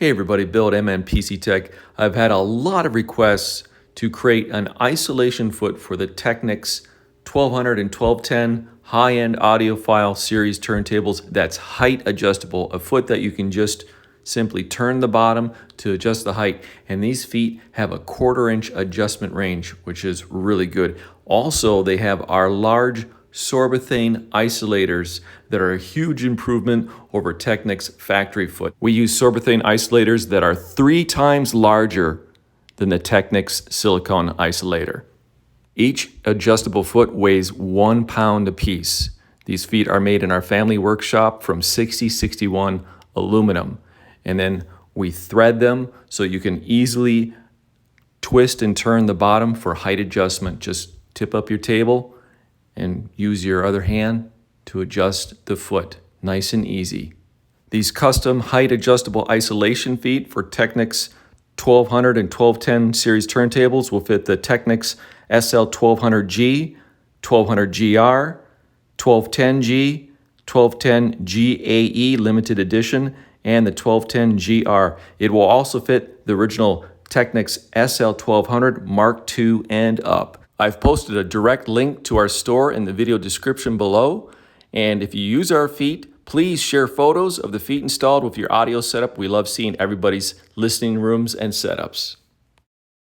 Hey everybody, Bill at MNPC Tech. I've had a lot of requests to create an isolation foot for the Technics 1200 and 1210 high-end audiophile series turntables that's height adjustable, a foot that you can just simply turn the bottom to adjust the height. And these feet have a 1/4 inch adjustment range, which is really good. Also, they have our large Sorbothane isolators that are a huge improvement over Technic's factory foot. We use Sorbothane isolators that are 3 times larger than the Technic's silicone isolator. Each adjustable foot weighs 1 pound apiece. These feet are made in our family workshop from 6061 aluminum. And then we thread them so you can easily twist and turn the bottom for height adjustment. Just tip up your table and use your other hand to adjust the foot. Nice and easy. These custom height adjustable isolation feet for Technics 1200 and 1210 series turntables will fit the Technics SL1200G, 1200GR, 1210G, 1210GAE limited edition, and the 1210GR. It will also fit the original Technics SL1200 Mark II and up. I've posted a direct link to our store in the video description below. And if you use our feet, please share photos of the feet installed with your audio setup. We love seeing everybody's listening rooms and setups.